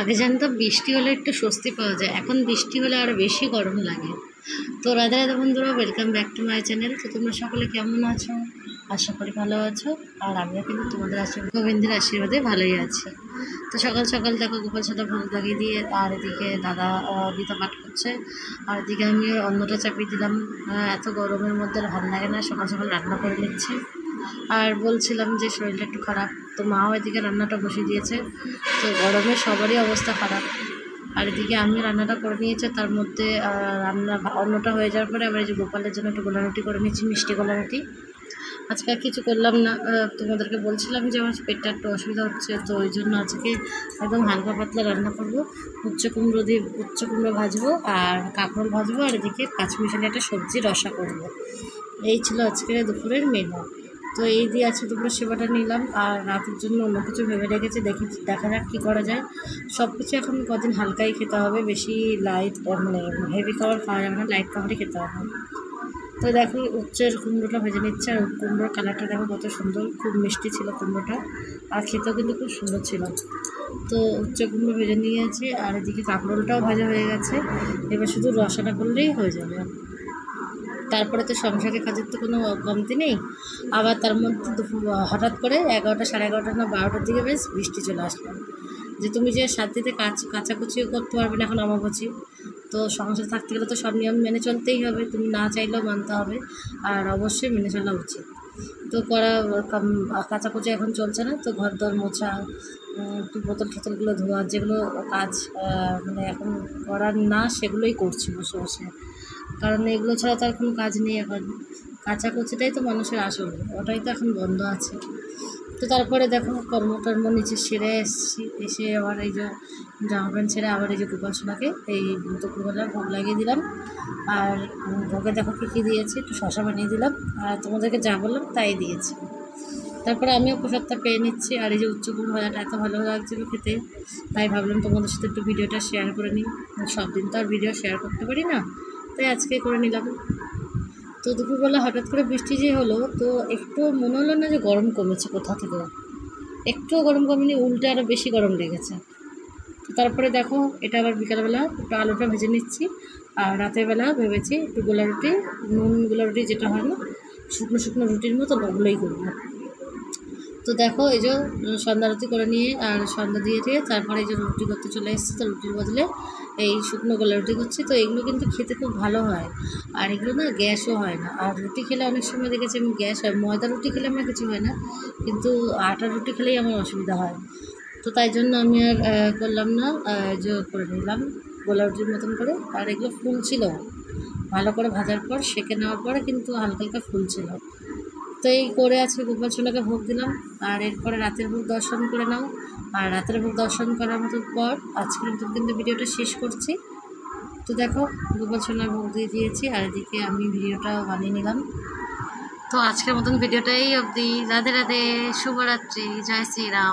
আগে জানতাম বৃষ্টি হলে একটু স্বস্তি পাওয়া যায়, এখন বৃষ্টি হলে আরও বেশি গরম লাগে। তো রাধে রাধে বন্ধুরা, welcome back to my channel. তো তোমরা সকলে কেমন আছো? আশা করি ভালো আছো। আর আমিও কিন্তু তোমাদের গোবিন্দের আশীর্বাদে ভালোই আছি। তো সকাল সকাল দেখো গোপাল সাদা ভোগ লাগিয়ে দিয়ে, আর এদিকে দাদা গীতা পাঠ করছে, আর এদিকে আমি অন্নটা চাপিয়ে দিলাম। এত গরমের মধ্যে ভালো লাগে না, সকাল সকাল রান্না করে নিচ্ছি। আর বলছিলাম যে শরীরটা একটু খারাপ, তো মাও এদিকে রান্নাটা বসিয়ে দিয়েছে। তো গরমে সবারই অবস্থা খারাপ। আর এদিকে আমি রান্নাটা করে নিয়েছি, তার মধ্যে অন্নটা হয়ে যাওয়ার পরে আবার এই যে গোপালের জন্য একটু গোলা রুটি করে নিচ্ছি, মিষ্টি গোলা রুটি। আজকে আর কিছু করলাম না, তোমাদেরকে বলছিলাম যে আমার পেটটা একটু অসুবিধা হচ্ছে, তো ওই জন্য আজকে একদম হালকা পাতলা রান্না করবো। উচ্চ কুমড়ো ভাজবো, আর কাঁকরোল ভাজবো, আর এদিকে পাঁচমিশালি একটা সবজি রসা করবো। এই ছিল আজকের দুপুরের মেনু। তো এই দিয়ে আছে দুপুরের সেবাটা নিলাম, আর রাতের জন্য অন্য কিছু ভেবে রেখেছি, দেখা যাক কী করা যায়। সব কিছু এখন কদিন হালকাই খেতে হবে, বেশি লাইট মানে হেভি খাবার খাওয়া যাবে না, লাইট খাবারই খেতে হবে। তো দেখো উচ্চের কুমড়োটা ভেজে নিচ্ছে, আর কুমড়োর কালারটা দেখো কত সুন্দর, খুব মিষ্টি ছিল কুমড়োটা, আর খেতেও কিন্তু খুব সুন্দর ছিল। তো উচ্চ কুমড়ো ভেজে নিয়েছি, আর এদিকে কাঁকরোলটাও ভাজা হয়ে গেছে। এবার শুধু রসাটা করলেই হয়ে যাবে। তারপরে তো সংসারের কাজের তো কোনো কমতি নেই। আবার তার মধ্যে হঠাৎ করে 11টা সাড়ে 11টা না 12টার দিকে বেশ বৃষ্টি চলে আসলো। যে তুমি যে শান্তিতে কাচাকুচিও করতে পারবে না, এখন অমাবস্যা। তো সংসার থাকতে গেলে তো সব নিয়ম মেনে চলতেই হবে, তুমি না চাইলেও মানতে হবে, আর অবশ্যই মেনে চলা উচিত। তো কাচাকুচি এখন চলছে না, তো ঘর দর মোছা, বোতলগুলো ধোয়া, যেগুলো কাজ মানে এখন করার না সেগুলোই করছি বসে বসে, কারণ এগুলো ছাড়া তো আর কোনো কাজ নেই। এখন কাচাকুচিটাই তো মানুষের আসল, ওটাই তো এখন বন্ধ আছে। তো তারপরে দেখো কর্ম নিচে সেরে এসে আবার এই যে জামা প্যান্ট ছেড়ে আবার এই যে গোপাল সোনাকে এই দুপুরবেলা ভোগ লাগিয়ে দিলাম। আর ভোগে দেখো কী দিয়েছি, একটু শশা বানিয়ে দিলাম, আর তোমাদেরকে যা বললাম তাই দিয়েছি। তারপরে আমিও প্রসাদটা পেয়ে নিচ্ছি, আর এই যে উচ্চকুমড়ো ভাজাটা এত ভালো লাগছিলো খেতে, তাই ভাবলাম তোমাদের সাথে একটু ভিডিওটা শেয়ার করে নিই। সব দিন তো আর ভিডিও শেয়ার করতে পারি না, তাই আজকে করে নিলাম। তো দুপুরবেলা হঠাৎ করে বৃষ্টি যে হলো, তো একটু মনে হলো না যে গরম কমেছে কোথা থেকে, একটুও গরম কমেনি, উল্টে আরও বেশি গরম লেগেছে। তো তারপরে দেখো এটা আবার বিকালবেলা একটু আলুটা ভেজে নিচ্ছি, আর রাতের বেলা ভেবেছি একটু গোলা রুটি, গোলা রুটি যেটা হয় না শুকনো শুকনো রুটির মতো, ওগুলোই করবো। তো দেখো এই যে সন্ধ্যা রুটি করে নিয়ে আর সন্ধ্যা দিয়ে তারপরে এই যে রুটি করতে চলে এসেছি। তো রুটির বদলে এই শুকনো গোলা রুটি করছি। তো এগুলো কিন্তু খেতে খুব ভালো হয়, আর এগুলো না গ্যাসও হয় না। আর রুটি খেলে অনেক সময় দেখেছি আমি গ্যাস হয়, ময়দা রুটি খেলে আমার কিছু হয় না, কিন্তু আটার রুটি খেলেই আমার অসুবিধা হয়। তো তাই জন্য আমি আর করলাম না, যে করে নিলাম গোলা রুটির মতন করে। আর এগুলো ফুল ছিল, ভালো করে ভাজার পর সেঁকে নেওয়ার পরে কিন্তু হালকা হালকা ফুল ছিল। তো এই করে আজকে গোপাল সোনাকে ভোগ দিলাম, আর এরপরে রাতের ভোগ দর্শন করে নাও। আর রাতের ভোগ দর্শন করার মতো পর আজকের মতো কিন্তু ভিডিওটা শেষ করছি। তো দেখো গোপাল সোনার ভোগ দিয়ে দিয়েছি, আর এদিকে আমি ভিডিওটা বানিয়ে নিলাম। তো আজকের মতন ভিডিওটা এই অবধি। রাধে রাধে, শুভরাত্রি, জয় শ্রীরাম।